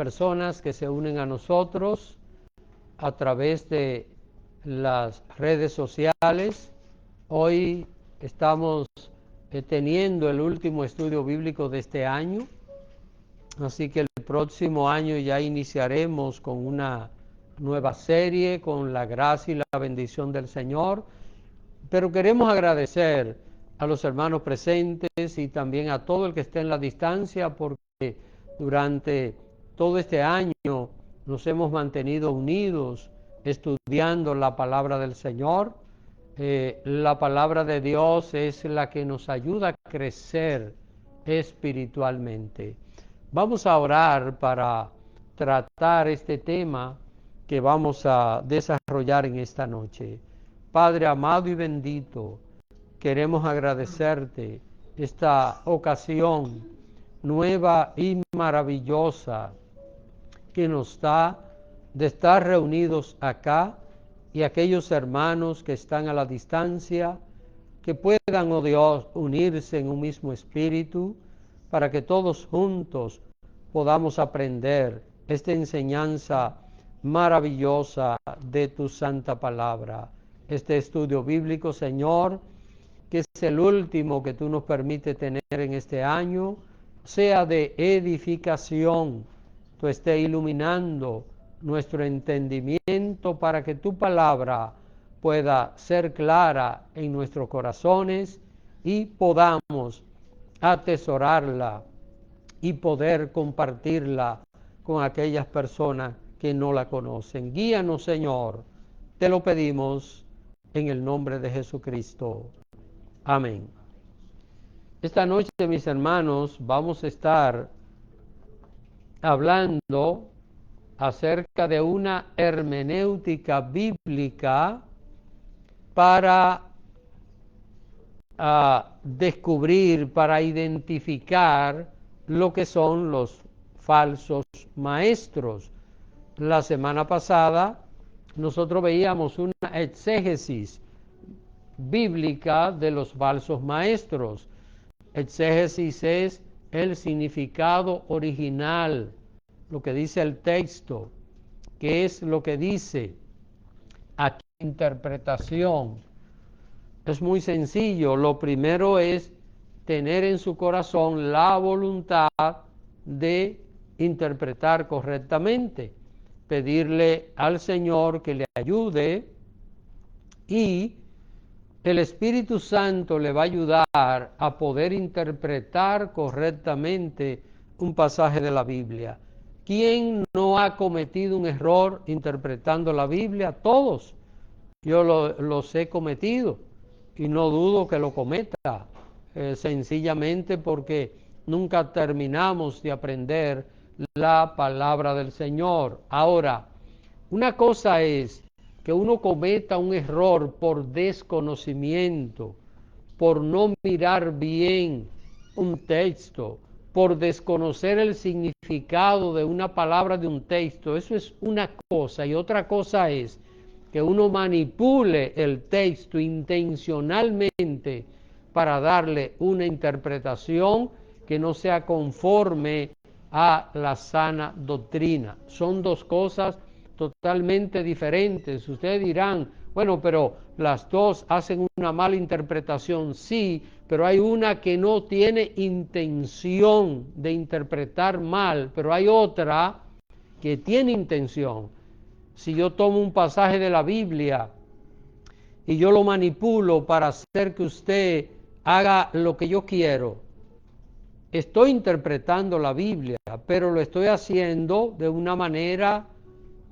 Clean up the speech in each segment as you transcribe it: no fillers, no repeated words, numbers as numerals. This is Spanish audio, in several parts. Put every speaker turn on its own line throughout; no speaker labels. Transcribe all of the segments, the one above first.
personas que se unen a nosotros a través de las redes sociales. Hoy estamos teniendo el último estudio bíblico de este año, así que el próximo año ya iniciaremos con una nueva serie, con la gracia y la bendición del Señor. Pero queremos agradecer a los hermanos presentes y también a todo el que esté en la distancia, porque durante todo este año nos hemos mantenido unidos estudiando la palabra del Señor. La palabra de Dios es la que nos ayuda a crecer espiritualmente. Vamos a orar para tratar este tema que vamos a desarrollar en esta noche. Padre amado y bendito, queremos agradecerte esta ocasión nueva y maravillosa que nos da de estar reunidos acá, y aquellos hermanos que están a la distancia, que puedan, oh Dios, unirse en un mismo espíritu, para que todos juntos podamos aprender esta enseñanza maravillosa de tu santa palabra. Este estudio bíblico, Señor, que es el último que tú nos permites tener en este año, sea de edificación. Tú estés iluminando nuestro entendimiento para que tu palabra pueda ser clara en nuestros corazones y podamos atesorarla y poder compartirla con aquellas personas que no la conocen. Guíanos, Señor, te lo pedimos en el nombre de Jesucristo. Amén. Esta noche, mis hermanos, vamos a estar hablando acerca de una hermenéutica bíblica para descubrir, para identificar lo que son los falsos maestros. La semana pasada nosotros veíamos una exégesis bíblica de los falsos maestros. Exégesis es el significado original, lo que dice el texto, que es lo que dice. Aquí interpretación es muy sencillo. Lo primero es tener en su corazón la voluntad de interpretar correctamente, pedirle al Señor que le ayude, y el Espíritu Santo le va a ayudar a poder interpretar correctamente un pasaje de la Biblia. ¿Quién no ha cometido un error interpretando la Biblia? Todos. Yo los he cometido y no dudo que lo cometa, sencillamente porque nunca terminamos de aprender la palabra del Señor. Ahora, una cosa es que uno cometa un error por desconocimiento, por no mirar bien un texto, por desconocer el significado de una palabra de un texto. Eso es una cosa, y otra cosa es que uno manipule el texto intencionalmente para darle una interpretación que no sea conforme a la sana doctrina. Son dos cosas totalmente diferentes. Ustedes dirán, bueno, pero las dos hacen una mala interpretación. Sí, pero hay una que no tiene intención de interpretar mal, pero hay otra que tiene intención. Si yo tomo un pasaje de la Biblia y yo lo manipulo para hacer que usted haga lo que yo quiero, estoy interpretando la Biblia, pero lo estoy haciendo de una manera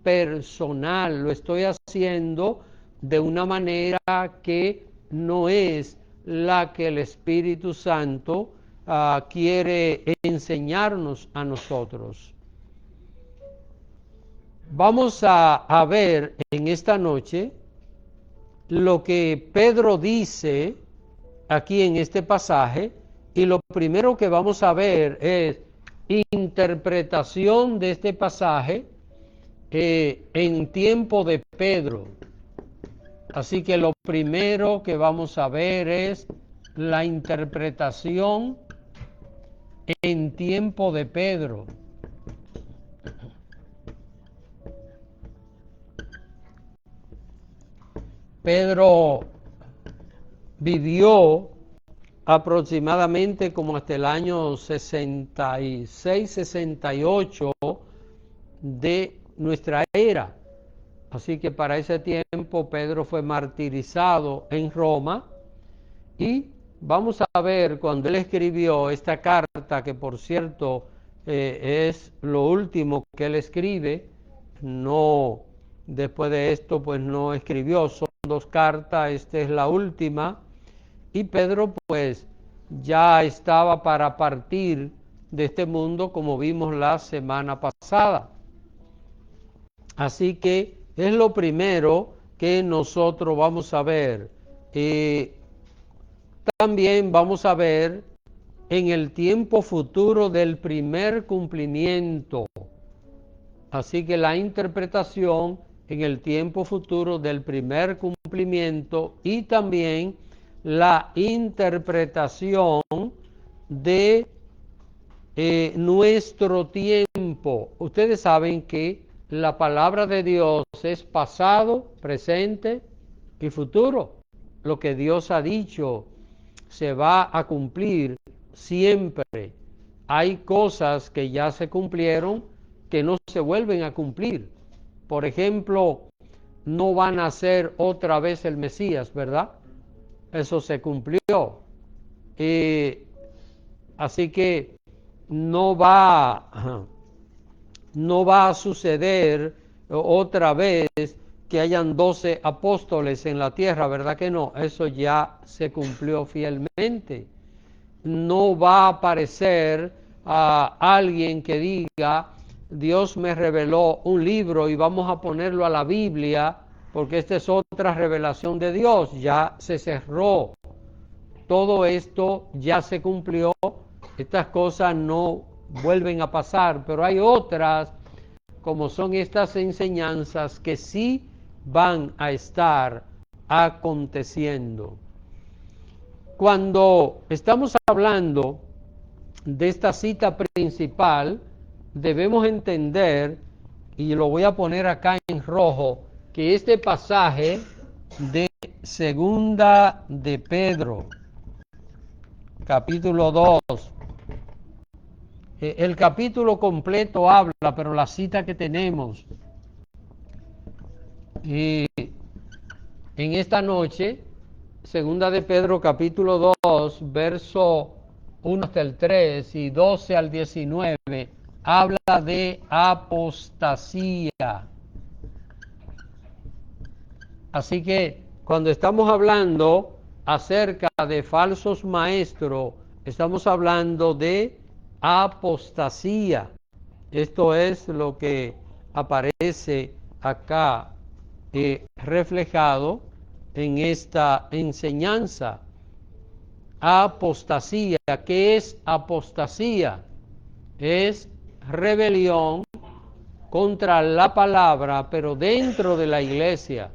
personal, lo estoy haciendo de una manera que no es la que el Espíritu Santo quiere enseñarnos a nosotros. Vamos a ver en esta noche lo que Pedro dice aquí en este pasaje, y lo primero que vamos a ver es interpretación de este pasaje en tiempo de Pedro. Así que lo primero que vamos a ver es la interpretación en tiempo de Pedro. Pedro vivió aproximadamente como hasta el año 66, 68 de nuestra era. Así que para ese tiempo Pedro fue martirizado en Roma, y vamos a ver cuando él escribió esta carta, que por cierto es lo último que él escribe. No, después de esto pues no escribió, son 2 cartas, esta es la última, y Pedro pues ya estaba para partir de este mundo, como vimos la semana pasada. Así que es lo primero que nosotros vamos a ver. También vamos a ver en el tiempo futuro del primer cumplimiento. Así que la interpretación en el tiempo futuro del primer cumplimiento, y también la interpretación de nuestro tiempo. Ustedes saben que la palabra de Dios es pasado, presente y futuro. Lo que Dios ha dicho se va a cumplir siempre. Hay cosas que ya se cumplieron que no se vuelven a cumplir. Por ejemplo, no van a ser otra vez el Mesías, ¿verdad? Eso se cumplió. Así que no va a suceder otra vez que hayan 12 apóstoles en la tierra, ¿verdad que no? Eso ya se cumplió fielmente. No va a aparecer a alguien que diga: Dios me reveló un libro y vamos a ponerlo a la Biblia, porque esta es otra revelación de Dios. Ya se cerró. Todo esto ya se cumplió. Estas cosas no vuelven a pasar, pero hay otras, como son estas enseñanzas, que sí van a estar aconteciendo. Cuando estamos hablando de esta cita principal, debemos entender, y lo voy a poner acá en rojo, que este pasaje de Segunda de Pedro, capítulo 2, el capítulo completo habla, pero la cita que tenemos en esta noche, Segunda de Pedro, capítulo 2, verso 1 hasta el 3 y 12 al 19, habla de apostasía. Así que cuando estamos hablando acerca de falsos maestros, estamos hablando de apostasía. Esto es lo que aparece acá reflejado en esta enseñanza. Apostasía. ¿Qué es apostasía? Es rebelión contra la palabra, pero dentro de la iglesia.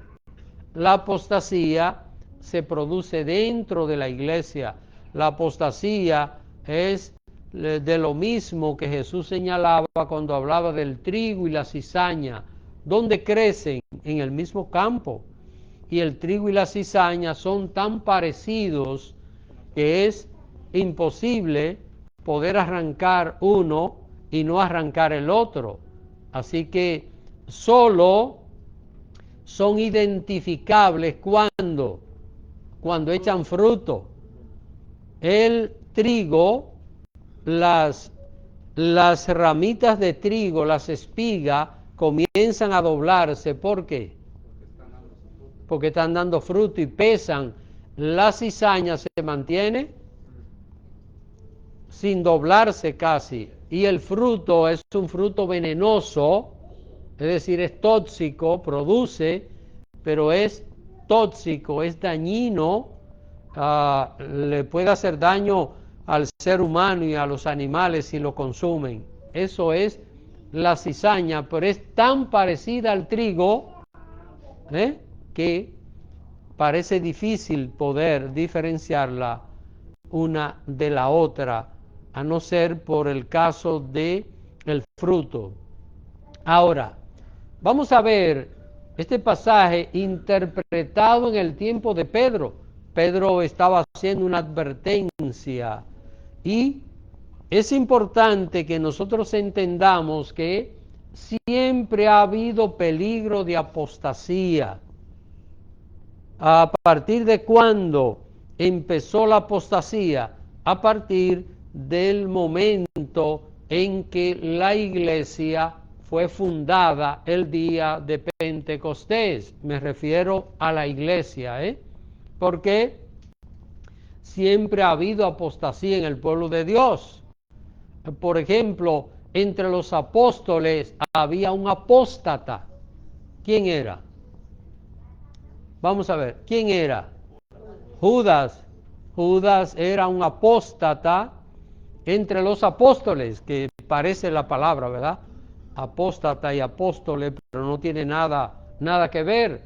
La apostasía se produce dentro de la iglesia. La apostasía es de lo mismo que Jesús señalaba cuando hablaba del trigo y la cizaña, donde crecen en el mismo campo. Y el trigo y la cizaña son tan parecidos que es imposible poder arrancar uno y no arrancar el otro. Así que solo son identificables cuando echan fruto. El trigo, las ramitas de trigo, las espigas, comienzan a doblarse. ¿Por qué? Porque están dando fruto y pesan. La cizaña se mantiene sin doblarse casi, y el fruto es un fruto venenoso, es decir, es tóxico, produce, pero es tóxico, es dañino, le puede hacer daño al ser humano y a los animales si lo consumen. Eso es la cizaña, pero es tan parecida al trigo que parece difícil poder diferenciarla una de la otra, a no ser por el caso de el fruto. Ahora, vamos a ver Este pasaje interpretado en el tiempo de Pedro. Pedro estaba haciendo una advertencia y es importante que nosotros entendamos que siempre ha habido peligro de apostasía. ¿A partir de cuándo empezó la apostasía? A partir del momento en que la iglesia fue fundada el día de Pentecostés. Me refiero a la iglesia, porque siempre ha habido apostasía en el pueblo de Dios. Por ejemplo, entre los apóstoles había un apóstata. ¿Quién era? Vamos a ver, ¿quién era? Judas. Judas era un apóstata entre los apóstoles, que parece la palabra, ¿verdad? Apóstata y apóstoles, pero no tiene nada que ver.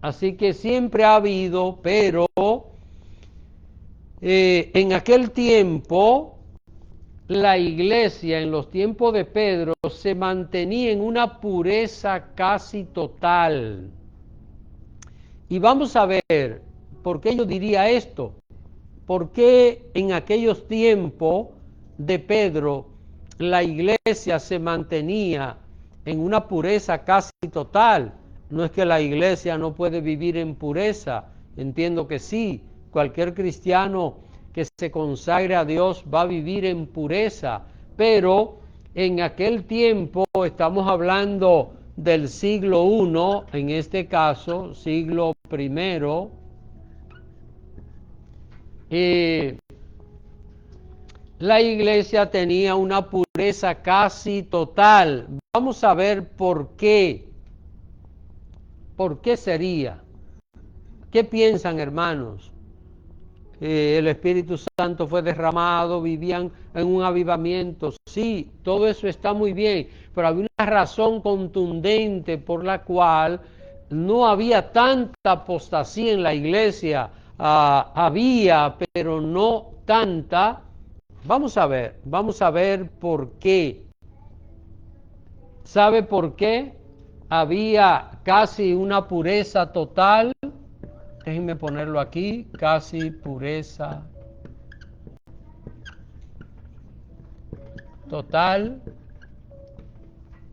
Así que siempre ha habido, pero en aquel tiempo, la iglesia, en los tiempos de Pedro, se mantenía en una pureza casi total. Y vamos a ver por qué yo diría esto. ¿Por qué en aquellos tiempos de Pedro la iglesia se mantenía en una pureza casi total? No es que la iglesia no puede vivir en pureza, entiendo que sí, cualquier cristiano que se consagre a Dios va a vivir en pureza, pero en aquel tiempo estamos hablando del siglo I, en este caso, siglo I, la iglesia tenía una pureza casi total. Vamos a ver por qué. ¿Por qué sería? ¿Qué piensan, hermanos? El Espíritu Santo fue derramado, vivían en un avivamiento. Sí, todo eso está muy bien, pero había una razón contundente por la cual no había tanta apostasía en la iglesia. Había, pero no tanta. Vamos a ver por qué. ¿Sabe por qué? Había casi una pureza total. Déjenme ponerlo aquí, casi pureza total.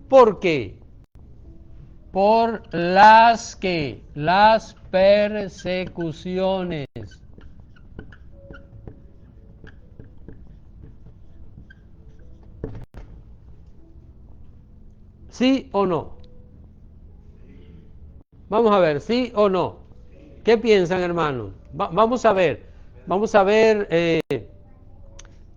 ¿Por qué? Por las persecuciones. ¿Sí o no? Vamos a ver, ¿sí o no? ¿Qué piensan, hermanos? Vamos a ver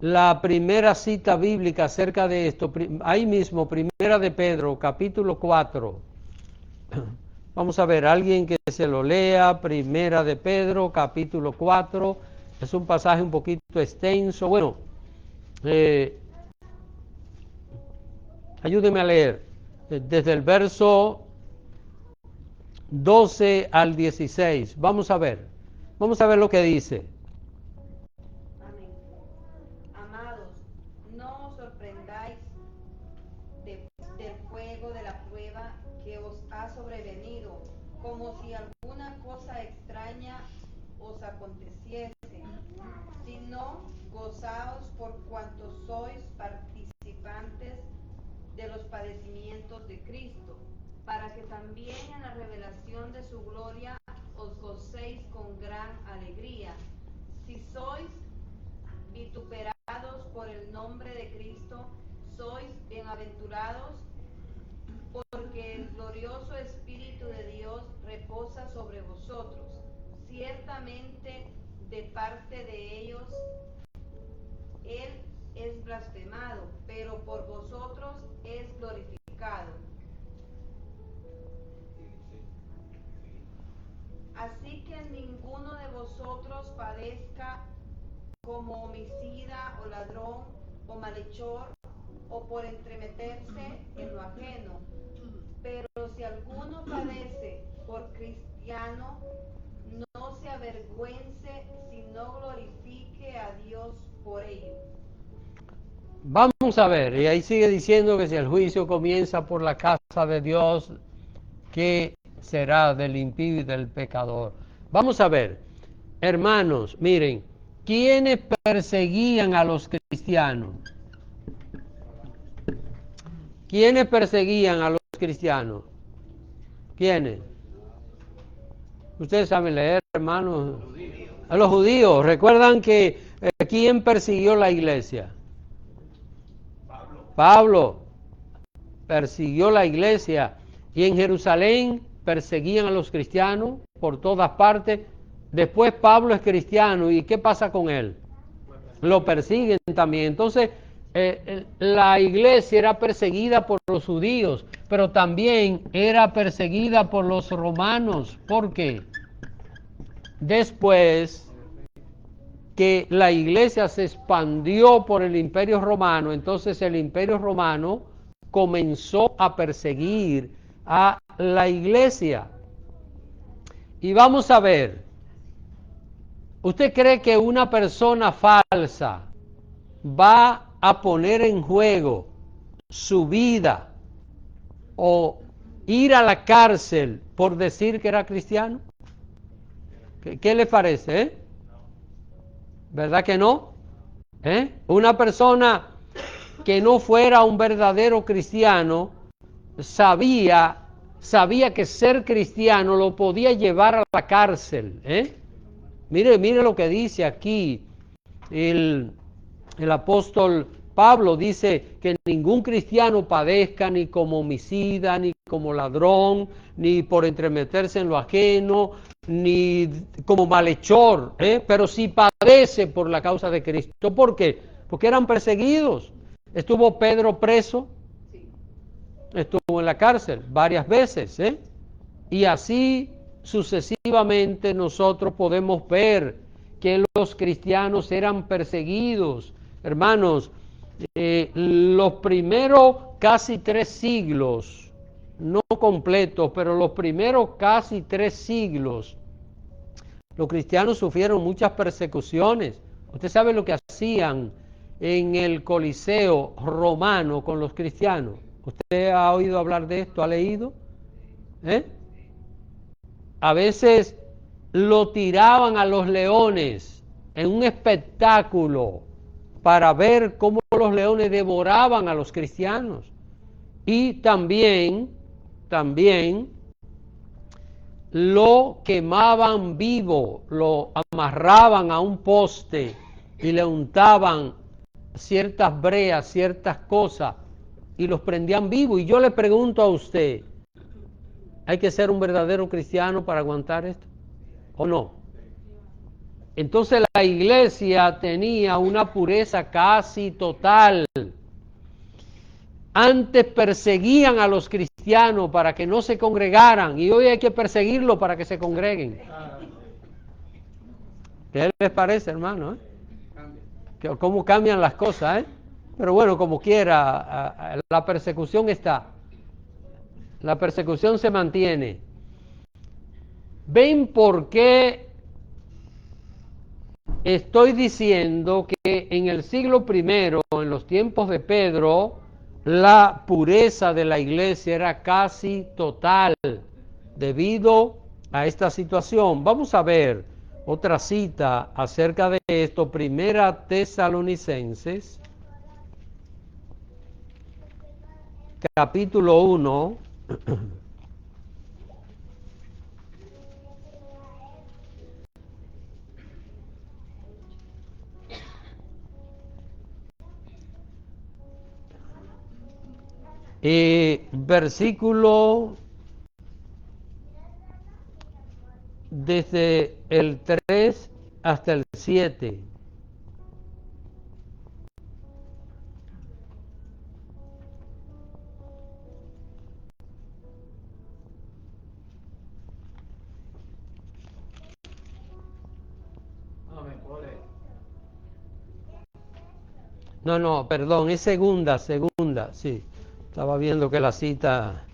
la primera cita bíblica acerca de esto. Ahí mismo, Primera de Pedro, capítulo 4. Vamos a ver, alguien que se lo lea, Primera de Pedro, capítulo 4. Es un pasaje un poquito extenso. Bueno, ayúdeme a leer desde el verso 12 al 16. Vamos a ver lo que dice.
Amén. Amados, no os sorprendáis del fuego de la prueba que os ha sobrevenido, como si alguna cosa extraña os aconteciese, sino gozaos por cuanto sois participantes de los padecimientos de Cristo, para que también en la revelación de su gloria os gocéis con gran alegría. Si sois vituperados por el nombre de Cristo, sois bienaventurados, porque el glorioso Espíritu de Dios reposa sobre vosotros. Ciertamente, de parte de ellos, Él es blasfemado, pero por vosotros es glorificado. Así que ninguno de vosotros padezca como homicida o ladrón o malhechor o por entremeterse en lo ajeno. Pero si alguno padece por cristiano, no se avergüence, sino glorifique a Dios por ello.
Vamos a ver, y ahí sigue diciendo que si el juicio comienza por la casa de Dios, que será del impío y del pecador. Vamos a ver, hermanos, miren, ¿quiénes perseguían a los cristianos? ¿Quiénes perseguían a los cristianos? ¿Quiénes? Ustedes saben leer, hermanos. A los judíos. ¿Recuerdan que quién persiguió la iglesia? Pablo persiguió la iglesia. Y en Jerusalén perseguían a los cristianos por todas partes. Después Pablo es cristiano. ¿Y qué pasa con él? Lo persiguen también. Entonces, la iglesia era perseguida por los judíos, pero también era perseguida por los romanos. ¿Por qué? Después que la iglesia se expandió por el Imperio Romano, entonces el Imperio Romano comenzó a perseguir a la iglesia. Y vamos a ver, ¿usted cree que una persona falsa va a poner en juego su vida o ir a la cárcel por decir que era cristiano? ¿Qué le parece? ¿Verdad que no? Una persona que no fuera un verdadero cristiano sabía que ser cristiano lo podía llevar a la cárcel. Mire lo que dice aquí el apóstol Pablo. Dice que ningún cristiano padezca ni como homicida, ni como ladrón, ni por entremeterse en lo ajeno, ni como malhechor, pero sí padece por la causa de Cristo. ¿Por qué? Porque eran perseguidos. Estuvo Pedro preso, estuvo en la cárcel varias veces, y así sucesivamente nosotros podemos ver que los cristianos eran perseguidos. Hermanos, los primeros casi 3 siglos, no completos, pero los primeros casi 3 siglos, los cristianos sufrieron muchas persecuciones. Usted sabe lo que hacían en el Coliseo romano con los cristianos. ¿Usted ha oído hablar de esto? ¿Ha leído? A veces lo tiraban a los leones en un espectáculo para ver cómo los leones devoraban a los cristianos. Y también lo quemaban vivo, lo amarraban a un poste y le untaban ciertas breas, ciertas cosas, y los prendían vivo. Y yo le pregunto a usted, ¿hay que ser un verdadero cristiano para aguantar esto? ¿O no? Entonces la iglesia tenía una pureza casi total. Antes perseguían a los cristianos para que no se congregaran, y hoy hay que perseguirlos para que se congreguen. ¿Qué les parece, hermano? ¿Cómo cambian las cosas? Pero bueno, como quiera, la persecución está. La persecución se mantiene. ¿Ven por qué estoy diciendo que en el siglo I, en los tiempos de Pedro, la pureza de la iglesia era casi total debido a esta situación? Vamos a ver otra cita acerca de esto, Primera Tesalonicenses, capítulo 1. Versículo desde el 3 hasta el 7. No, perdón, es segunda, sí. Estaba viendo que la cita,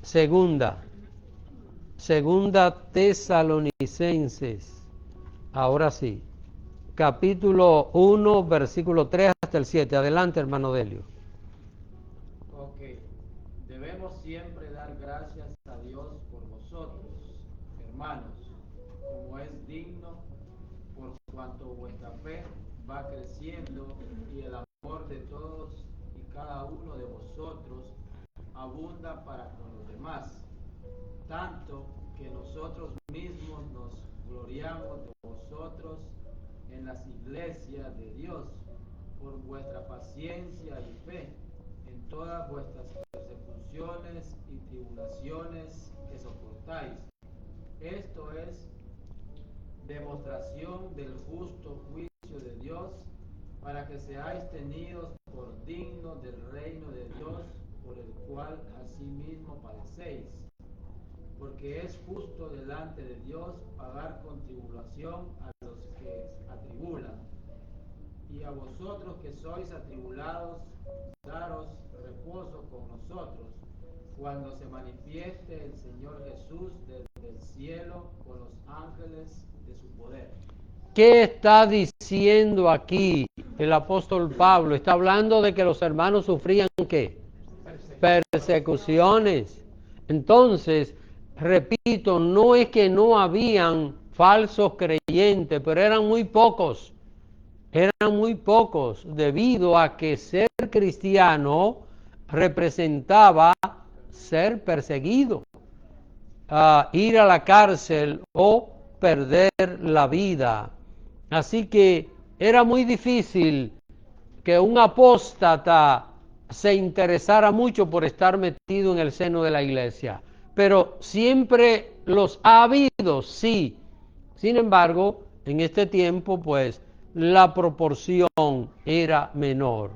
segunda Tesalonicenses, ahora sí, capítulo 1, versículo 3 hasta el 7. Adelante, hermano Delio.
Ok, debemos Debemos siempre dar gracias a Dios por vosotros, hermanos, como es digno, por cuanto vuestra fe va creciendo y el amor de todos y cada uno de vosotros abunda para con los demás, tanto que nosotros mismos nos gloriamos de vosotros en las iglesias de Dios por vuestra paciencia y fe en todas vuestras persecuciones y tribulaciones que soportáis. Esto es demostración del justo juicio de Dios, para que seáis tenidos por dignos del reino de Dios, por el cual asimismo padecéis. Porque es justo delante de Dios pagar con tribulación a los que atribulan. Y a vosotros que sois atribulados, daros reposo con nosotros, cuando se manifieste el Señor Jesús desde el cielo con los ángeles de su poder.
¿Qué está diciendo aquí el apóstol Pablo? Está hablando de que los hermanos sufrían ¿qué? Persecuciones. Entonces, repito, no es que no habían falsos creyentes, pero eran muy pocos. Eran muy pocos, debido a que ser cristiano representaba ser perseguido, ir a la cárcel o perder la vida. Así que era muy difícil que un apóstata se interesara mucho por estar metido en el seno de la iglesia. Pero siempre los ha habido, sí. Sin embargo, en este tiempo, pues, la proporción era menor.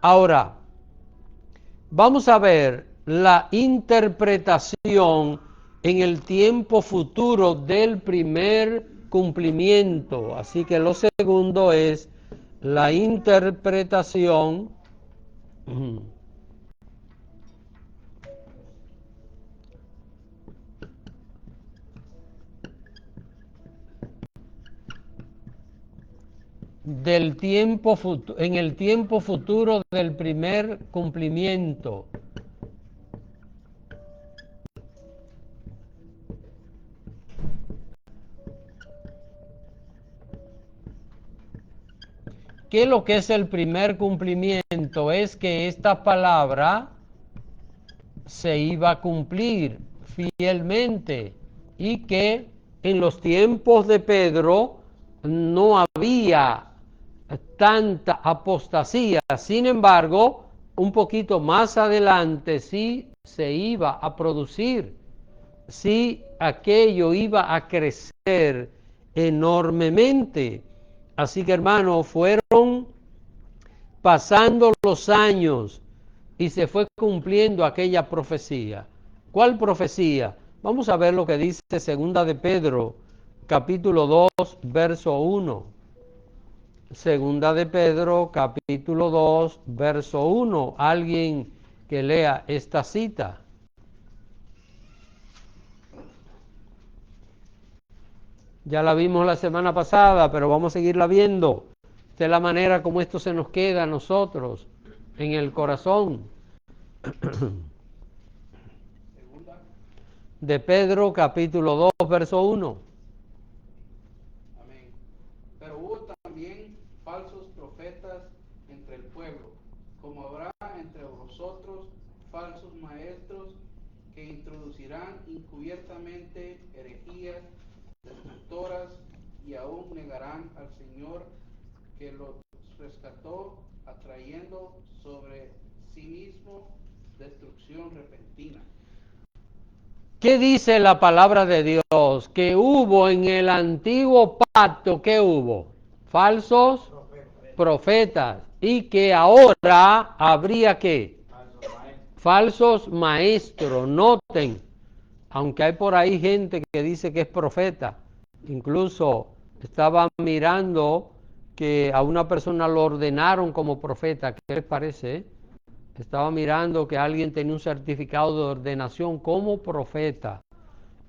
Ahora, vamos a ver la interpretación en el tiempo futuro del primer cumplimiento. Así que lo segundo es la interpretación del tiempo en el tiempo futuro del primer cumplimiento. ¿Qué es lo que es el primer cumplimiento? Es que esta palabra se iba a cumplir fielmente y que en los tiempos de Pedro no había tanta apostasía. Sin embargo, un poquito más adelante sí se iba a producir, sí aquello iba a crecer enormemente. Así que, hermanos, fueron pasando los años y se fue cumpliendo aquella profecía. ¿Cuál profecía? Vamos a ver lo que dice Segunda de Pedro, capítulo 2, verso 1. Segunda de Pedro, capítulo 2, verso 1. Alguien que lea esta cita. Ya la vimos la semana pasada, pero vamos a seguirla viendo. Esta es la manera como esto se nos queda a nosotros en el corazón. De Pedro, capítulo 2, verso 1.
Amén. Pero hubo también falsos profetas entre el pueblo, como habrá entre vosotros falsos maestros que introducirán encubiertamente herejías destructoras y aún negarán al Señor que los rescató, atrayendo sobre sí mismo destrucción repentina.
¿Qué dice la palabra de Dios? Que hubo en el antiguo pacto, ¿qué hubo? Falsos profetas. Y que ahora habría ¿qué? Falsos maestros. Noten, aunque hay por ahí gente que dice que es profeta. Incluso estaba mirando que a una persona lo ordenaron como profeta. ¿Qué les parece? Estaba mirando que alguien tenía un certificado de ordenación como profeta.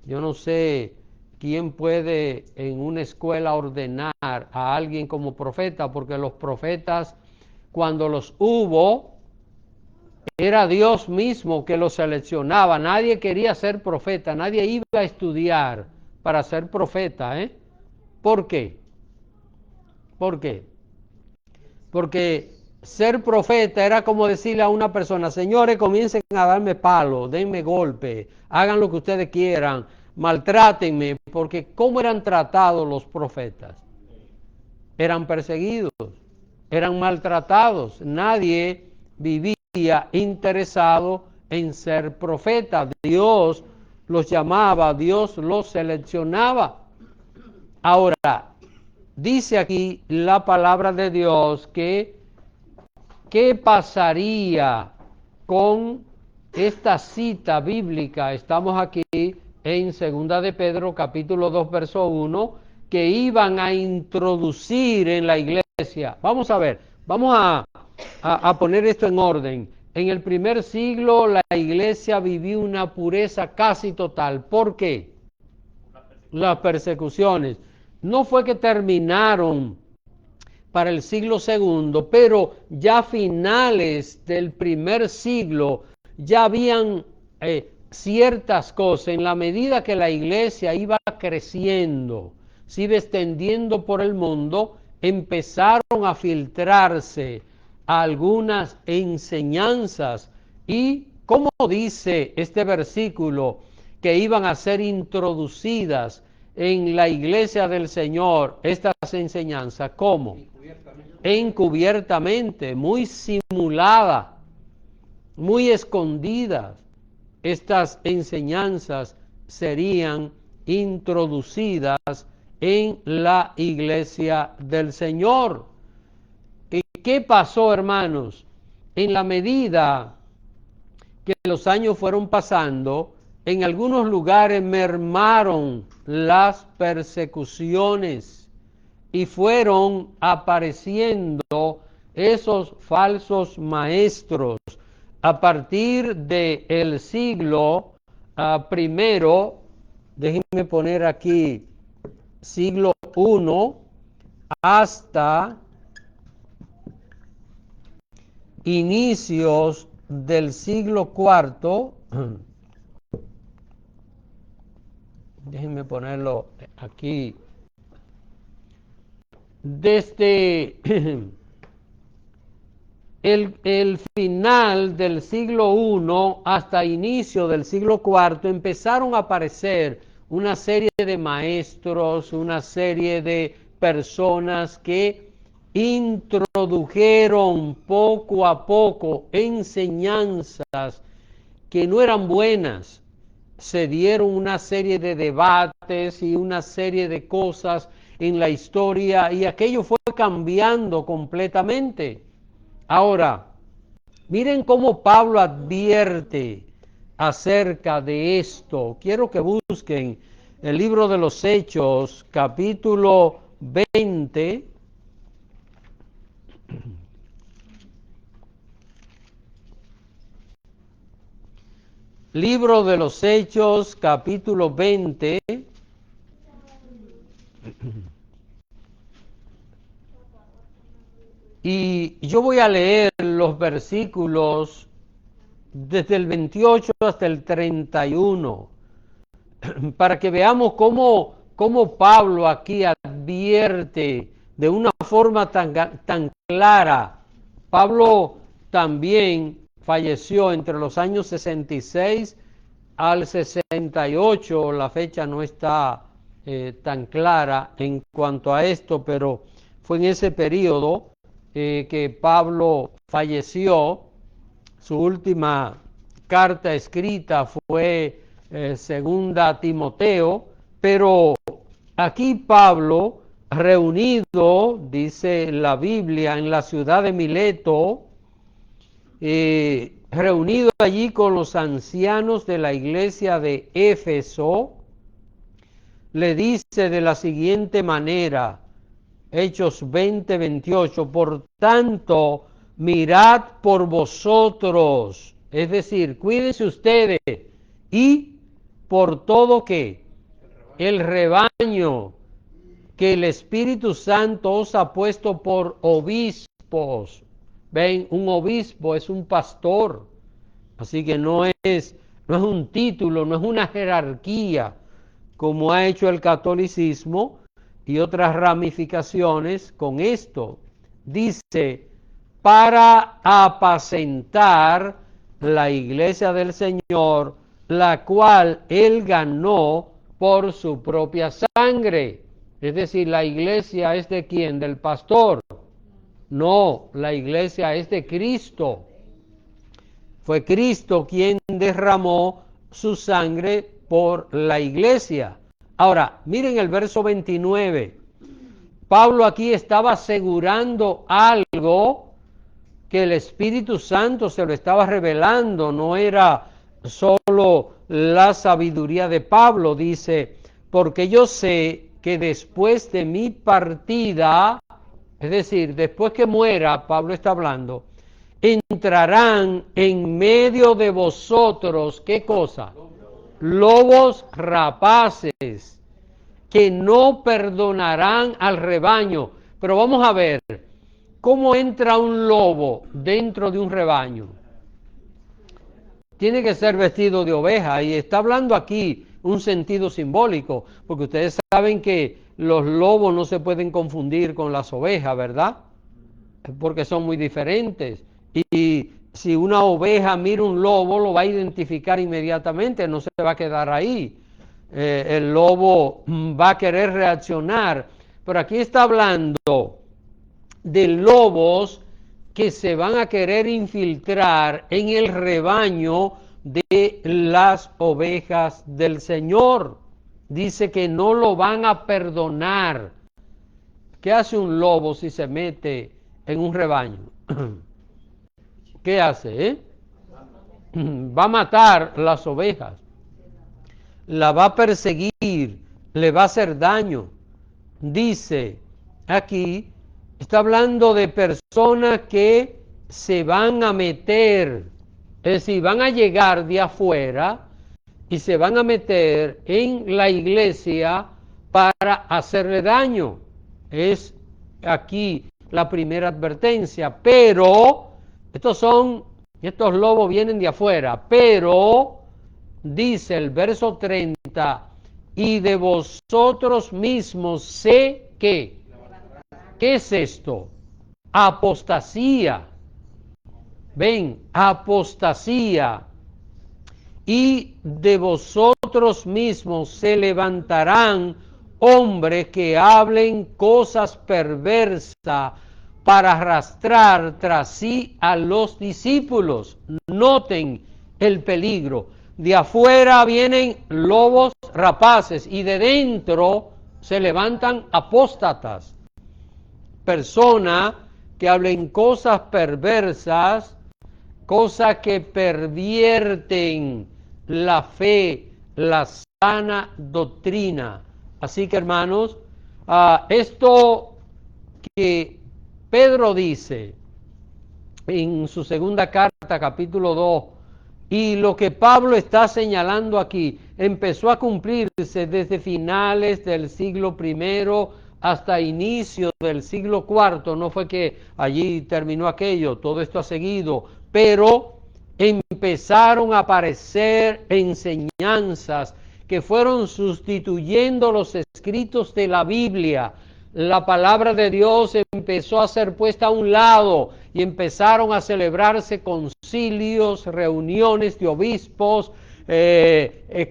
Yo no sé quién puede en una escuela ordenar a alguien como profeta, porque los profetas, cuando los hubo, Era Dios mismo que los seleccionaba. Nadie quería ser profeta, nadie iba a estudiar para ser profeta, ¿eh? ¿Por qué? ¿Por qué? Porque ser profeta era como decirle a una persona: señores, comiencen a darme palo, denme golpe, hagan lo que ustedes quieran, maltrátenme, porque ¿cómo eran tratados los profetas? Eran perseguidos, eran maltratados, nadie vivía interesado en ser profeta. Dios los llamaba, Dios los seleccionaba. Ahora, dice aquí la palabra de Dios que ¿qué pasaría con esta cita bíblica? Estamos aquí en 2 de Pedro, capítulo 2, verso 1, que iban a introducir en la iglesia. Vamos a ver, vamos a poner esto en orden. En el primer siglo la iglesia vivió una pureza casi total. ¿Por qué? Las persecuciones. No fue que terminaron para el siglo segundo, pero ya a finales del primer siglo ya habían ciertas cosas. En la medida que la iglesia iba creciendo, se iba extendiendo por el mundo, empezaron a filtrarse algunas enseñanzas y, como dice este versículo, que iban a ser introducidas en la iglesia del Señor estas enseñanzas. ¿Cómo? Encubiertamente, muy simulada, muy escondidas. Estas enseñanzas serían introducidas en la iglesia del Señor. ¿Y qué pasó, hermanos? En la medida que los años fueron pasando, en algunos lugares mermaron las persecuciones y fueron apareciendo esos falsos maestros. A partir del siglo primero, déjenme poner aquí, siglo I, hasta inicios del siglo IV, déjenme ponerlo aquí, desde el final del siglo I hasta inicio del siglo IV empezaron a aparecer una serie de maestros, una serie de personas que introdujeron poco a poco enseñanzas que no eran buenas. Se dieron una serie de debates y una serie de cosas en la historia y aquello fue cambiando completamente. Ahora, miren cómo Pablo advierte acerca de esto. Quiero que busquen el libro de los Hechos, capítulo 20. Libro de los Hechos, capítulo 20. Y yo voy a leer los versículos desde el 28 hasta el 31, para que veamos cómo Pablo aquí advierte de una forma tan clara. Pablo también falleció entre los años 66 al 68, la fecha no está tan clara en cuanto a esto, pero fue en ese periodo que Pablo falleció. Su última carta escrita fue segunda Timoteo, pero aquí Pablo, reunido, dice la Biblia, en la ciudad de Mileto, reunido allí con los ancianos de la iglesia de Éfeso, le dice de la siguiente manera, Hechos 20:28, por tanto, mirad por vosotros, es decir, cuídense ustedes y por todo que el rebaño que el Espíritu Santo os ha puesto por obispos. Ven, un obispo es un pastor, Así que no es un título, no es una jerarquía, como ha hecho el catolicismo y otras ramificaciones con esto. Dice, para apacentar la iglesia del Señor, la cual Él ganó por su propia sangre. Es decir, la iglesia es de ¿quién? Del pastor. No, la iglesia es de Cristo. Fue Cristo quien derramó su sangre por la iglesia. Ahora, miren el verso 29. Pablo aquí estaba asegurando algo que el Espíritu Santo se lo estaba revelando. No era solo la sabiduría de Pablo. Dice, porque yo sé que después de mi partida, es decir, después que muera, Pablo está hablando, entrarán en medio de vosotros, ¿qué cosa? Lobos rapaces, que no perdonarán al rebaño. Pero vamos a ver, ¿cómo entra un lobo dentro de un rebaño? Tiene que ser vestido de oveja, y está hablando aquí un sentido simbólico, porque ustedes saben que los lobos no se pueden confundir con las ovejas, ¿verdad? Porque son muy diferentes. Y si una oveja mira un lobo, lo va a identificar inmediatamente, no se va a quedar ahí. El lobo va a querer reaccionar. Pero aquí está hablando de lobos que se van a querer infiltrar en el rebaño de las ovejas del Señor. Dice que no lo van a perdonar. ¿Qué hace un lobo si se mete en un rebaño? ¿Qué hace? Va a matar las ovejas, la va a perseguir, le va a hacer daño. Dice aquí, está hablando de personas que se van a meter, es decir, van a llegar de afuera y se van a meter en la iglesia para hacerle daño. Es aquí la primera advertencia, pero estos lobos vienen de afuera, pero dice el verso 30, y de vosotros mismos sé que, ¿qué es esto? Apostasía. Ven, apostasía. Y de vosotros mismos se levantarán hombres que hablen cosas perversas para arrastrar tras sí a los discípulos. Noten el peligro. De afuera vienen lobos rapaces y de dentro se levantan apóstatas. Personas que hablen cosas perversas, cosas que pervierten la fe, la sana doctrina. Así que, hermanos, esto que Pedro dice en su segunda carta, capítulo 2, y lo que Pablo está señalando aquí, empezó a cumplirse desde finales del siglo I hasta inicio del siglo IV. No fue que allí terminó aquello, todo esto ha seguido, pero empezaron a aparecer enseñanzas que fueron sustituyendo los escritos de la Biblia. La palabra de Dios empezó a ser puesta a un lado y empezaron a celebrarse concilios, reuniones de obispos,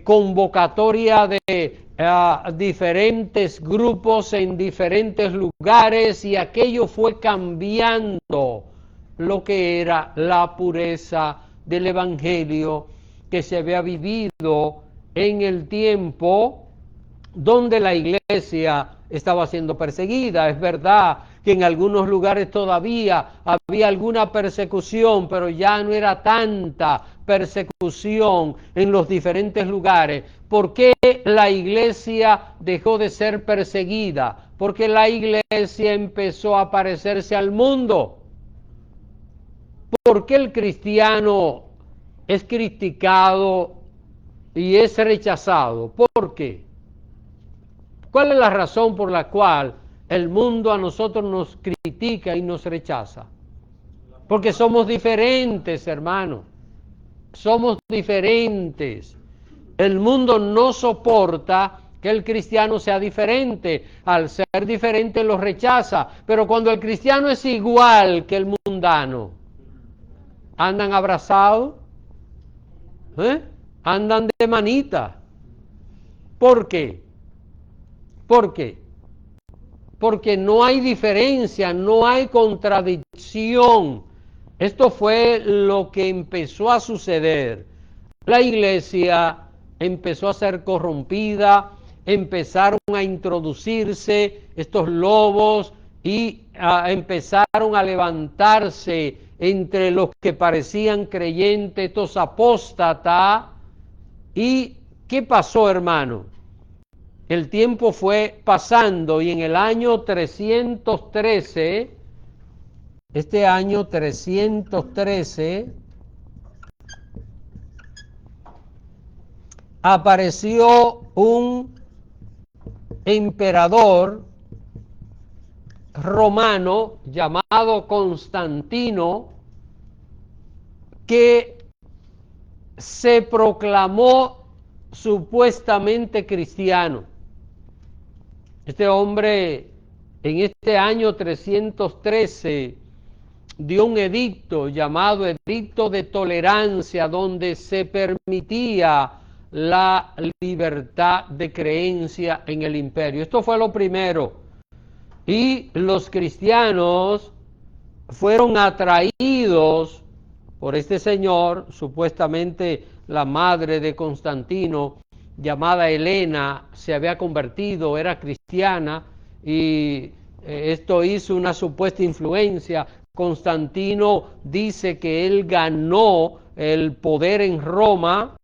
convocatoria de diferentes grupos en diferentes lugares, y aquello fue cambiando lo que era la pureza del Evangelio que se había vivido en el tiempo donde la iglesia estaba siendo perseguida. Es verdad que en algunos lugares todavía había alguna persecución, pero ya no era tanta persecución en los diferentes lugares. ¿Por qué la iglesia dejó de ser perseguida? Porque la iglesia empezó a parecerse al mundo. ¿Por qué el cristiano es criticado y es rechazado? ¿Por qué? ¿Cuál es la razón por la cual el mundo a nosotros nos critica y nos rechaza? Porque somos diferentes, hermanos. somos diferentes. El mundo no soporta que el cristiano sea diferente. Al ser diferente lo rechaza. Pero cuando el cristiano es igual que el mundano, andan abrazados, andan de manita. ¿Por qué? ¿Por qué? Porque no hay diferencia, no hay contradicción. Esto fue lo que empezó a suceder. La iglesia empezó a ser corrompida, empezaron a introducirse estos lobos y empezaron a levantarse entre los que parecían creyentes, estos apóstatas. ¿Y qué pasó, hermano? El tiempo fue pasando y en el año 313, este año 313, apareció un emperador romano llamado Constantino que se proclamó supuestamente cristiano. Este hombre en este año 313 dio un edicto llamado Edicto de Tolerancia, donde se permitía la libertad de creencia en el imperio. Esto fue lo primero. Y los cristianos fueron atraídos por este señor, supuestamente la madre de Constantino, llamada Helena, se había convertido, era cristiana, y esto hizo una supuesta influencia. Constantino dice que él ganó el poder en Roma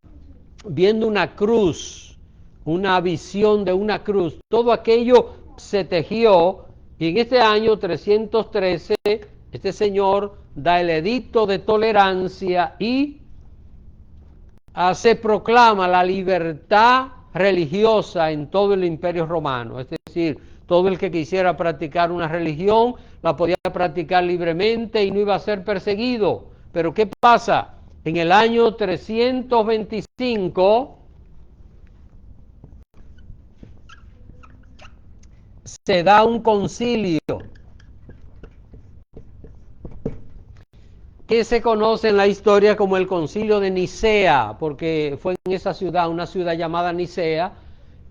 viendo una cruz, una visión de una cruz. Todo aquello se tejió y en este año 313 este señor da el edicto de tolerancia y se proclama la libertad religiosa en todo el imperio romano. Es decir, todo el que quisiera practicar una religión la podía practicar libremente y no iba a ser perseguido. Pero ¿qué pasa? En el año 325 se da un concilio que se conoce en la historia como el Concilio de Nicea, porque fue en esa ciudad, una ciudad llamada Nicea.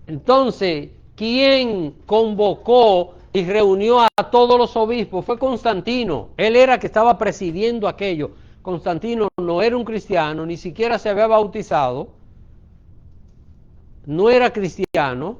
Entonces, ¿quién convocó y reunió a todos los obispos? Fue Constantino. Él era que estaba presidiendo aquello. Constantino no era un cristiano, ni siquiera se había bautizado, no era cristiano,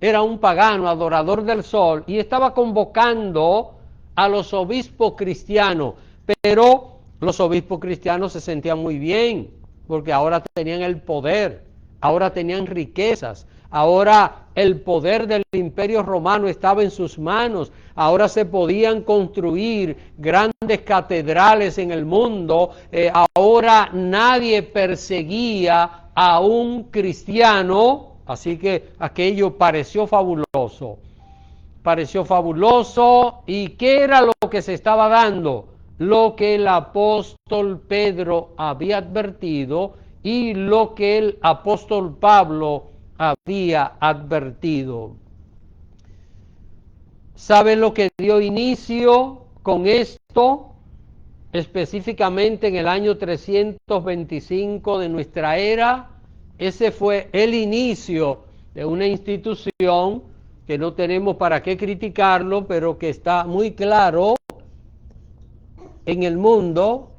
era un pagano, adorador del sol, y estaba convocando a los obispos cristianos, pero los obispos cristianos se sentían muy bien, porque ahora tenían el poder, ahora tenían riquezas, ahora el poder del imperio romano estaba en sus manos, ahora se podían construir grandes catedrales en el mundo, ahora nadie perseguía a un cristiano. Así que aquello pareció fabuloso. Pareció fabuloso. ¿Y qué era lo que se estaba dando? Lo que el apóstol Pedro había advertido y lo que el apóstol Pablo había advertido. ¿Saben lo que dio inicio con esto? Específicamente en el año 325 de nuestra era. Ese fue el inicio de una institución que no tenemos para qué criticarlo, pero que está muy claro en el mundo,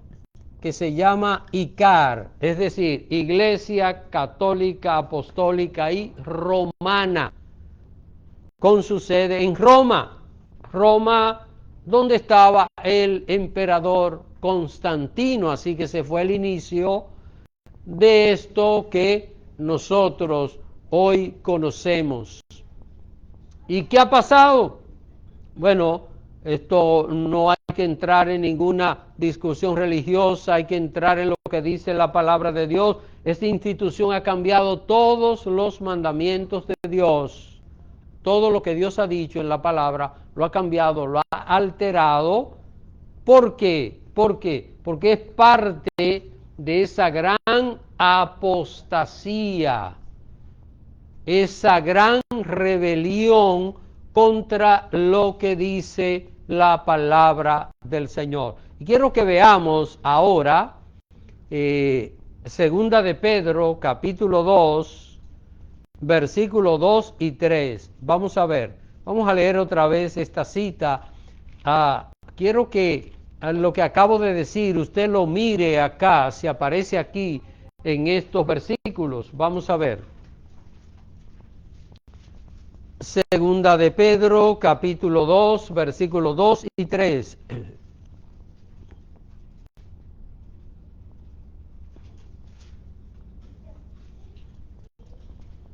que se llama ICAR, es decir, Iglesia Católica Apostólica y Romana, con su sede en Roma. Roma, donde estaba el emperador Constantino, así que se fue el inicio de esto que nosotros hoy conocemos. ¿Y qué ha pasado? Bueno, esto no hay que entrar en ninguna discusión religiosa, hay que entrar en lo que dice la palabra de Dios. Esta institución ha cambiado todos los mandamientos de Dios. Todo lo que Dios ha dicho en la palabra lo ha cambiado, lo ha alterado. ¿Por qué? ¿Por qué? Porque es parte de esa gran apostasía, esa gran rebelión contra lo que dice la palabra del Señor. Y quiero que veamos ahora segunda de Pedro, capítulo 2, versículos 2 y 3. Vamos a ver, vamos a leer otra vez esta cita. Quiero que lo que acabo de decir, usted lo mire acá, si aparece aquí en estos versículos. Vamos a ver. Segunda de Pedro, capítulo 2, versículos 2 y 3.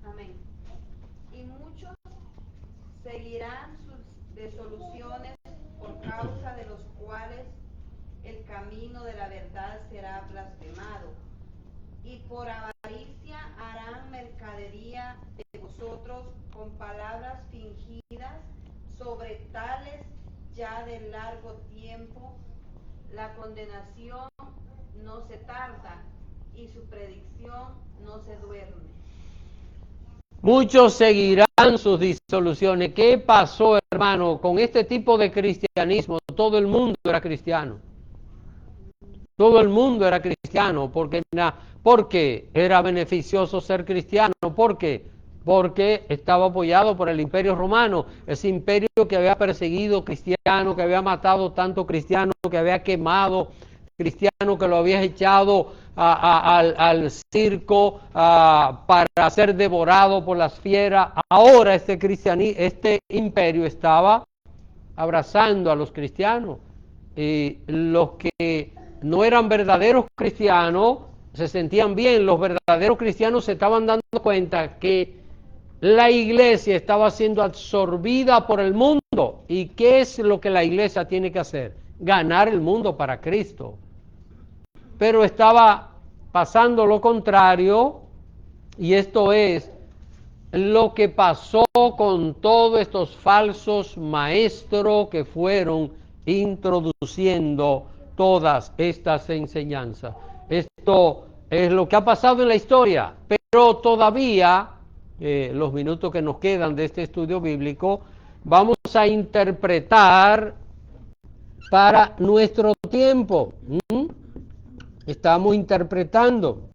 Amén. Y muchos seguirán sus desoluciones, por causa de los cuales el camino de la verdad será blasfemado. Y por avaricia harán mercadería de vosotros con palabras fingidas. Sobre tales ya de largo tiempo la condenación no se tarda y su predicción no se duerme.
Muchos seguirán sus disoluciones. ¿Qué pasó, hermano, con este tipo de cristianismo? Todo el mundo era cristiano. Todo el mundo era cristiano porque era beneficioso ser cristiano. ¿Por qué? Porque estaba apoyado por el Imperio Romano, ese imperio que había perseguido cristianos, que había matado tanto cristiano, que había quemado cristiano, que lo había echado al circo para ser devorado por las fieras. Ahora este imperio estaba abrazando a los cristianos, y los que no eran verdaderos cristianos se sentían bien. Los verdaderos cristianos se estaban dando cuenta que la iglesia estaba siendo absorbida por el mundo. ¿Y qué es lo que la iglesia tiene que hacer? Ganar el mundo para Cristo. Pero estaba pasando lo contrario, y esto es lo que pasó con todos estos falsos maestros que fueron introduciendo todas estas enseñanzas. Esto es lo que ha pasado en la historia, pero todavía, los minutos que nos quedan de este estudio bíblico, vamos a interpretar para nuestro tiempo. Estamos interpretando.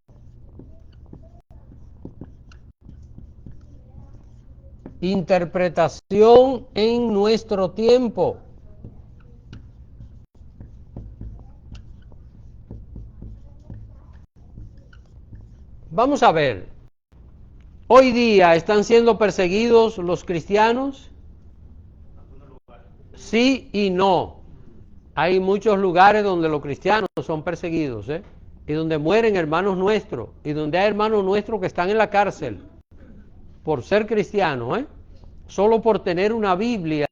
Interpretación en nuestro tiempo. Vamos a ver. Hoy día están siendo perseguidos los cristianos. Sí y no. Hay muchos lugares donde los cristianos son perseguidos, y donde mueren hermanos nuestros, y donde hay hermanos nuestros que están en la cárcel por ser cristianos, solo por tener una Biblia.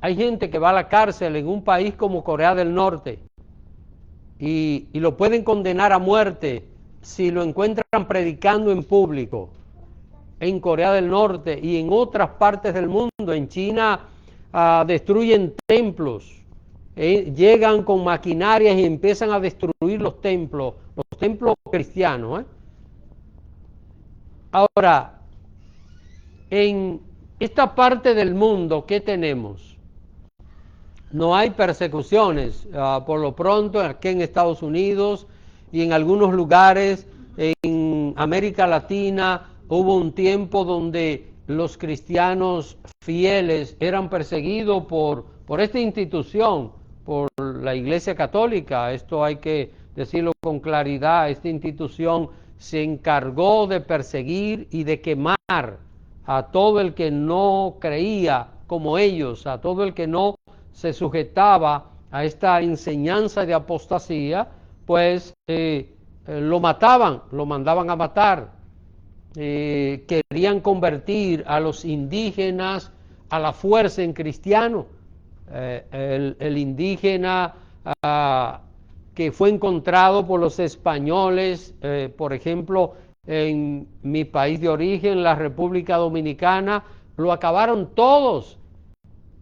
Hay gente que va a la cárcel en un país como Corea del Norte y lo pueden condenar a muerte si lo encuentran predicando en público. En Corea del Norte y en otras partes del mundo, en China, destruyen templos. Llegan con maquinarias y empiezan a destruir los templos cristianos. Ahora, en esta parte del mundo, ¿qué tenemos? No hay persecuciones. Por lo pronto, aquí en Estados Unidos y en algunos lugares en América Latina, hubo un tiempo donde los cristianos fieles eran perseguidos por esta institución, por la Iglesia Católica. Esto hay que decirlo con claridad. Esta institución se encargó de perseguir y de quemar a todo el que no creía como ellos, a todo el que no se sujetaba a esta enseñanza de apostasía, pues lo mataban, lo mandaban a matar. Querían convertir a los indígenas a la fuerza en cristianos. El indígena que fue encontrado por los españoles, por ejemplo, en mi país de origen, la República Dominicana, lo acabaron todos.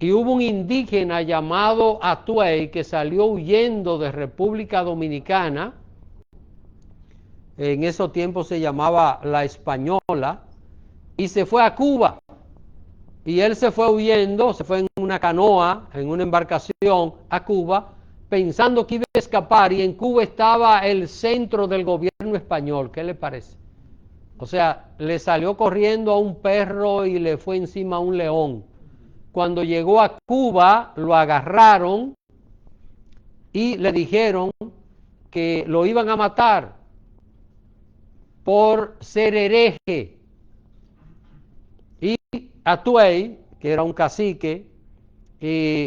Y hubo un indígena llamado Atuey que salió huyendo de República Dominicana en esos tiempos se llamaba La Española, y se fue a Cuba. Y él se fue huyendo, se fue en una canoa, en una embarcación a Cuba, pensando que iba a escapar, y en Cuba estaba el centro del gobierno español. ¿Qué le parece? O sea, le salió corriendo a un perro y le fue encima a un león. Cuando llegó a Cuba, lo agarraron y le dijeron que lo iban a matar por ser hereje. Y Atuey, que era un cacique,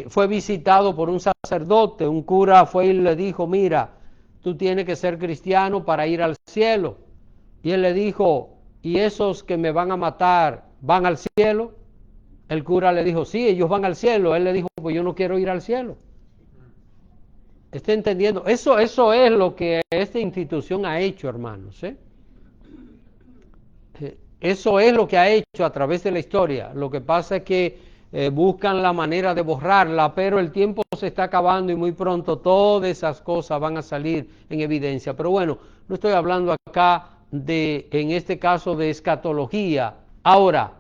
fue visitado por un sacerdote. Un cura fue y le dijo: mira, tú tienes que ser cristiano para ir al cielo. Y él le dijo: ¿y esos que me van a matar van al cielo? El cura le dijo: sí, ellos van al cielo. Él le dijo: pues yo no quiero ir al cielo. ¿Está entendiendo? Eso es lo que esta institución ha hecho, hermanos, ¿eh? Eso es lo que ha hecho a través de la historia. Lo que pasa es que buscan la manera de borrarla, pero el tiempo se está acabando y muy pronto todas esas cosas van a salir en evidencia. Pero bueno, no estoy hablando acá en este caso, de escatología. Ahora,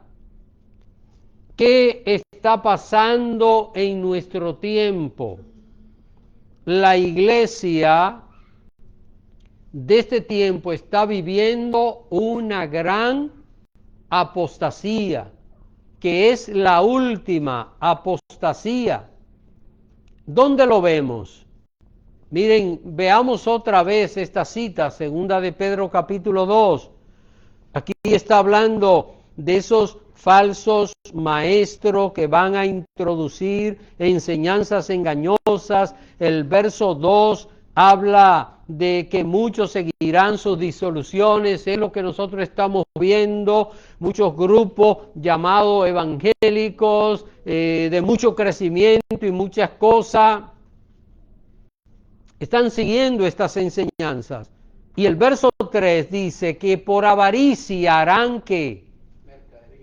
¿qué está pasando en nuestro tiempo? La iglesia de este tiempo está viviendo una gran apostasía, que es la última apostasía. ¿Dónde lo vemos? Miren, veamos otra vez esta cita, segunda de Pedro capítulo 2. Aquí está hablando de esos falsos maestros que van a introducir enseñanzas engañosas. El verso 2 habla de que muchos seguirán sus disoluciones. Es lo que nosotros estamos viendo, muchos grupos llamados evangélicos, de mucho crecimiento y muchas cosas, están siguiendo estas enseñanzas. Y el verso 3 dice que por avaricia harán que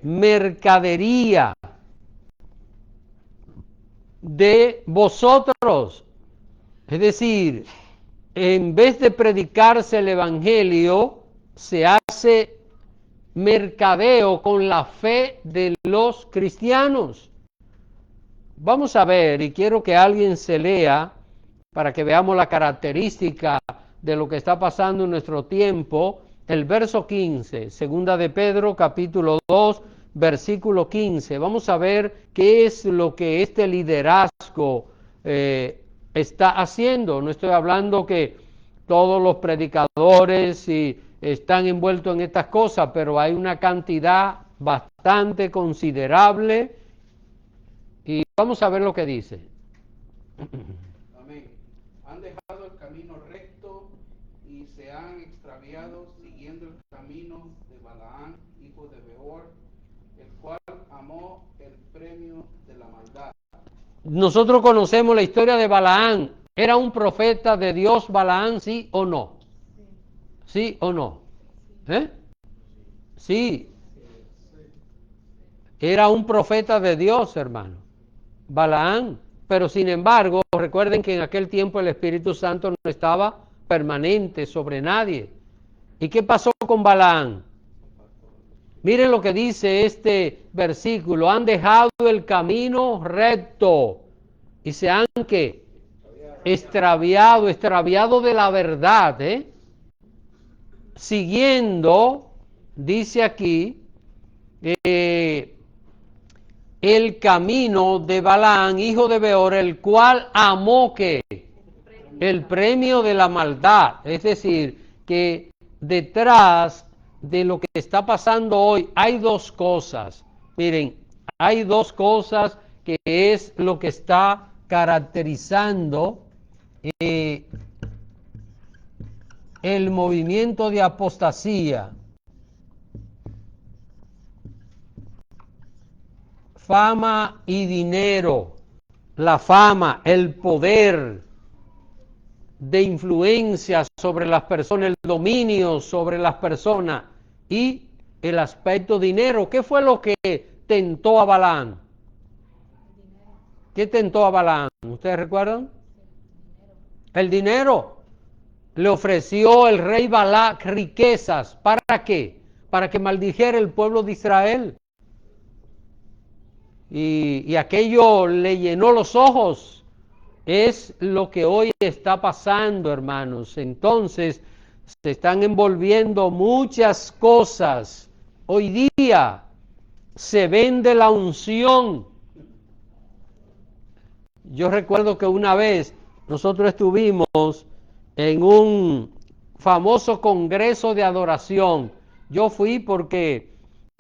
mercadería de vosotros. Es decir, en vez de predicarse el evangelio, se hace mercadeo con la fe de los cristianos. Vamos a ver, y quiero que alguien se lea para que veamos la característica de lo que está pasando en nuestro tiempo. El verso 15, segunda de Pedro, capítulo 2, versículo 15. Vamos a ver qué es lo que este liderazgo está haciendo. No estoy hablando que todos los predicadores están envueltos en estas cosas, pero hay una cantidad bastante considerable. Y vamos a ver lo que dice.
Amén. Han dejado el camino recto y se han extraviado siguiendo el camino de Balaán, hijo de Beor, el cual amó el premio de la maldad.
Nosotros conocemos la historia de Balaán. ¿Era un profeta de Dios Balaán, sí o no? ¿Sí o no? Sí. Era un profeta de Dios, hermano, Balaán. Pero sin embargo, recuerden que en aquel tiempo el Espíritu Santo no estaba permanente sobre nadie. ¿Y qué pasó con Balaán? Miren lo que dice este versículo: han dejado el camino recto y se han ¿qué? Extraviado de la verdad, siguiendo, dice aquí, el camino de Balaán, hijo de Beor, el cual amó ¿qué? El premio de la maldad. Es decir, que detrás de lo que está pasando hoy hay dos cosas. Miren, hay dos cosas que es lo que está caracterizando el movimiento de apostasía. Fama y dinero. La fama, el poder de influencia sobre las personas, el dominio sobre las personas y el aspecto dinero. ¿Qué fue lo que tentó a Balaán? ¿Qué tentó a Balaán? ¿Ustedes recuerdan? El dinero. le ofreció el rey Balac riquezas. ¿Para qué? Para que maldijera el pueblo de Israel. Y aquello le llenó los ojos. Es lo que hoy está pasando, hermanos. Entonces, se están envolviendo muchas cosas. Hoy día se vende la unción. Yo recuerdo que una vez nosotros estuvimos en un famoso congreso de adoración. Yo fui porque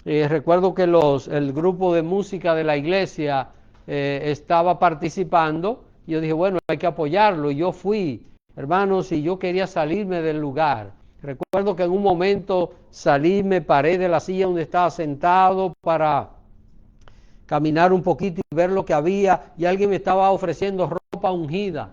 recuerdo que el grupo de música de la iglesia estaba participando. Yo dije, bueno, hay que apoyarlo. Y yo fui, hermanos, y yo quería salirme del lugar. Recuerdo que en un momento salí, me paré de la silla donde estaba sentado para caminar un poquito y ver lo que había, y alguien me estaba ofreciendo ropa ungida.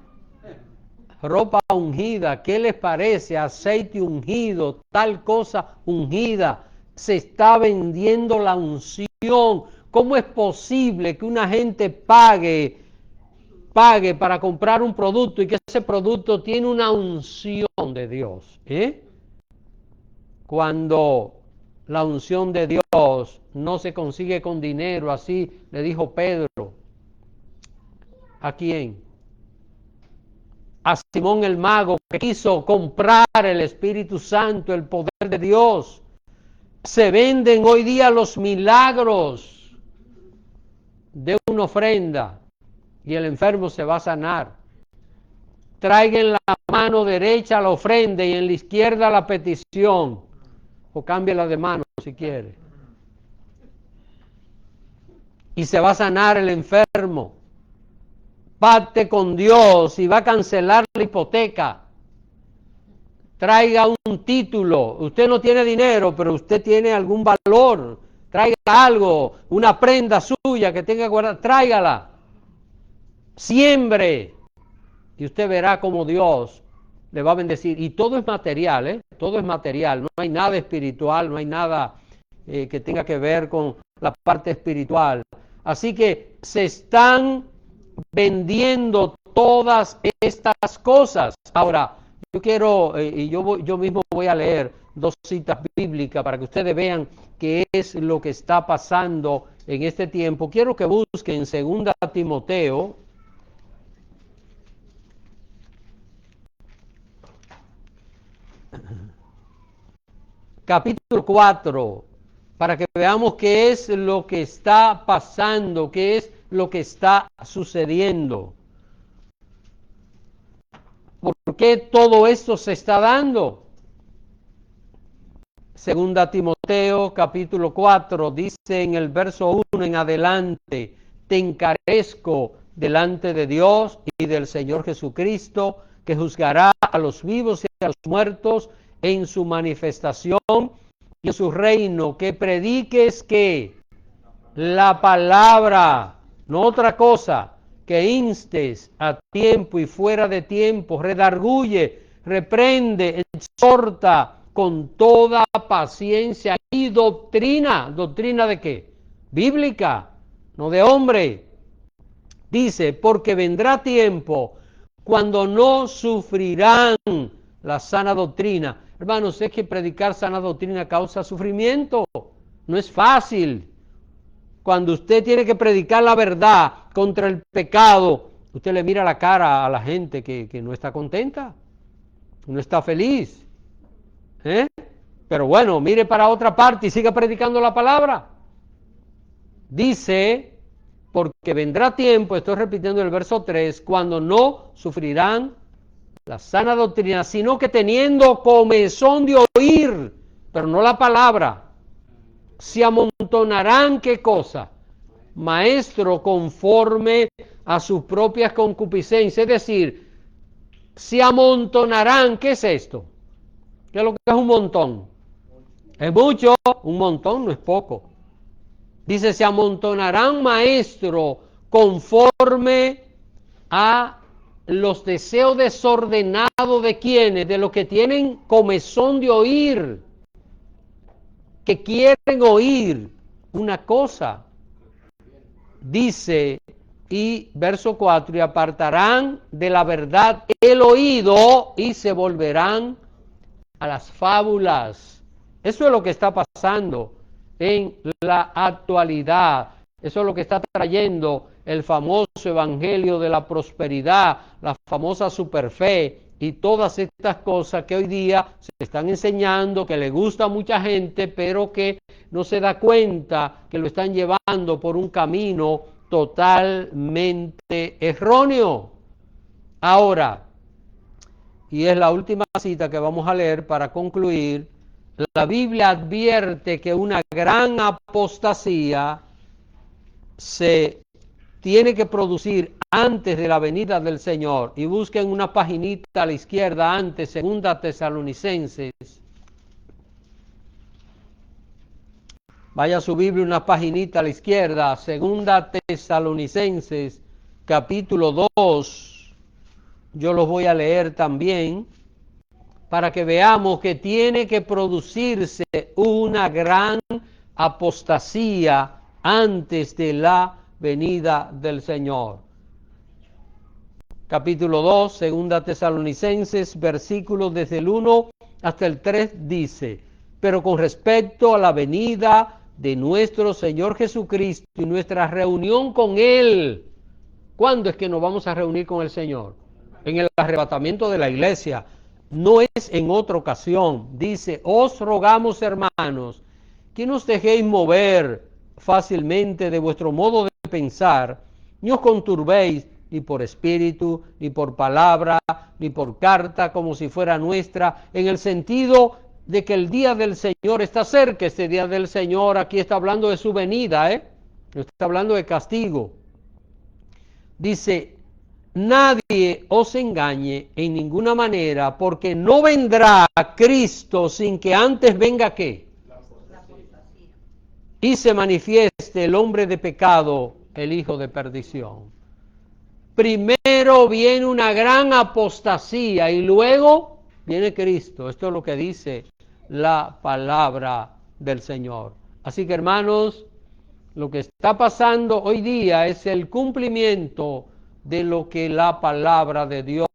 Ropa ungida, ¿qué les parece? Aceite ungido, tal cosa ungida. Se está vendiendo la unción. ¿Cómo es posible que una gente pague para comprar un producto y que ese producto tiene una unción de Dios? Cuando la unción de Dios no se consigue con dinero, así le dijo Pedro. ¿A quién? A Simón el mago, que quiso comprar el Espíritu Santo, el poder de Dios. Se venden hoy día los milagros de una ofrenda y el enfermo se va a sanar. Traiga en la mano derecha la ofrenda y en la izquierda la petición, o cámbiala de mano si quiere. Y se va a sanar el enfermo. Pacte con Dios y va a cancelar la hipoteca. Traiga un título. Usted no tiene dinero, pero usted tiene algún valor. Traiga algo, una prenda suya que tenga guardada. Tráigala. Siembre. Y usted verá cómo Dios le va a bendecir. Y todo es material, todo es material. No hay nada espiritual, no hay nada que tenga que ver con la parte espiritual. Así que se están vendiendo todas estas cosas. Ahora, yo quiero, yo mismo voy a leer 2 citas bíblicas para que ustedes vean qué es lo que está pasando en este tiempo. Quiero que busquen 2 Timoteo, capítulo 4, para que veamos qué es lo que está pasando, qué es lo que está sucediendo. ¿Por qué todo esto se está dando? 2 Timoteo capítulo 4 dice en el verso 1 en adelante: te encarezco delante de Dios y del Señor Jesucristo, que juzgará a los vivos y a los muertos en su manifestación y en su reino, que prediques que la palabra, no otra cosa, que instes a tiempo y fuera de tiempo, redarguye, reprende, exhorta con toda paciencia y doctrina. ¿Doctrina de qué? Bíblica, no de hombre. Dice, porque vendrá tiempo cuando no sufrirán la sana doctrina. Hermanos, es que predicar sana doctrina causa sufrimiento. No es fácil. Cuando usted tiene que predicar la verdad contra el pecado, usted le mira la cara a la gente que no está contenta, no está feliz. Pero bueno, mire para otra parte y siga predicando la palabra. Dice, porque vendrá tiempo, estoy repitiendo el verso 3, cuando no sufrirán la sana doctrina, sino que teniendo comezón de oír, pero no la palabra, se amontonarán, ¿qué cosa? Maestro conforme a sus propias concupiscencias. Es decir, se amontonarán. ¿Qué es esto? ¿Qué es lo que es un montón? Es mucho. Un montón no es poco. Dice, se amontonarán maestro conforme a los deseos desordenados de quienes, de los que tienen comezón de oír, que quieren oír una cosa. Dice, y verso 4, y apartarán de la verdad el oído y se volverán a las fábulas. Eso es lo que está pasando en la actualidad. Eso es lo que está trayendo el famoso evangelio de la prosperidad, la famosa superfe y todas estas cosas que hoy día se están enseñando, que le gusta a mucha gente, pero que no se da cuenta que lo están llevando por un camino totalmente erróneo. Ahora, y es la última cita que vamos a leer para concluir, la Biblia advierte que una gran apostasía se tiene que producir antes de la venida del Señor. Y busquen una paginita a la izquierda antes, 2 Tesalonicenses. Vaya a su Biblia una paginita a la izquierda, 2 Tesalonicenses, capítulo 2. Yo los voy a leer también para que veamos que tiene que producirse una gran apostasía antes de la venida del Señor. Capítulo 2, 2 Tesalonicenses, versículos desde el 1 hasta el 3 dice: pero con respecto a la venida de nuestro Señor Jesucristo y nuestra reunión con Él, ¿cuándo es que nos vamos a reunir con el Señor? En el arrebatamiento de la iglesia, no es en otra ocasión. Dice: os rogamos, hermanos, que no os dejéis mover fácilmente de vuestro modo de pensar, ni os conturbéis ni por espíritu, ni por palabra, ni por carta, como si fuera nuestra, en el sentido de que el día del Señor está cerca. Este día del Señor aquí está hablando de su venida, no está hablando de castigo. Dice: nadie os engañe en ninguna manera, porque no vendrá Cristo sin que antes venga ¿qué?
La apostasía.
Y se manifieste el hombre de pecado, el hijo de perdición. Primero viene una gran apostasía y luego viene Cristo. Esto es lo que dice la palabra del Señor. Así que, hermanos, lo que está pasando hoy día es el cumplimiento de lo que la palabra de Dios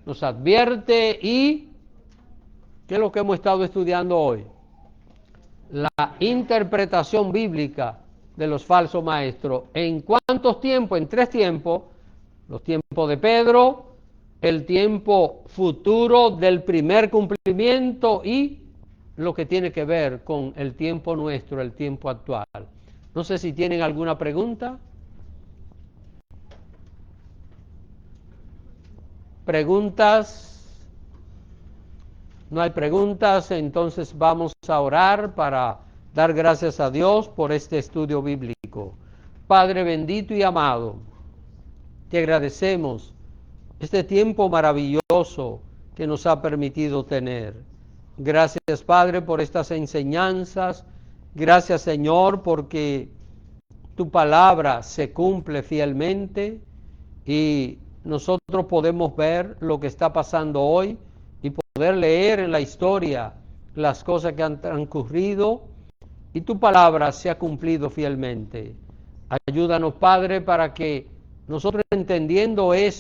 nos advierte. ¿Y qué es lo que hemos estado estudiando hoy? La interpretación bíblica de los falsos maestros. ¿En cuántos tiempos? En 3 tiempos. Los tiempos de Pedro, el tiempo futuro del primer cumplimiento y lo que tiene que ver con el tiempo nuestro, el tiempo actual. No sé si tienen alguna pregunta. ¿Preguntas? No hay preguntas, entonces vamos a orar para dar gracias a Dios por este estudio bíblico. Padre bendito y amado, te agradecemos este tiempo maravilloso que nos ha permitido tener. Gracias, Padre, por estas enseñanzas. Gracias, Señor, porque tu palabra se cumple fielmente y nosotros podemos ver lo que está pasando hoy y poder leer en la historia las cosas que han transcurrido, y tu palabra se ha cumplido fielmente. Ayúdanos, Padre, para que nosotros, entendiendo esto,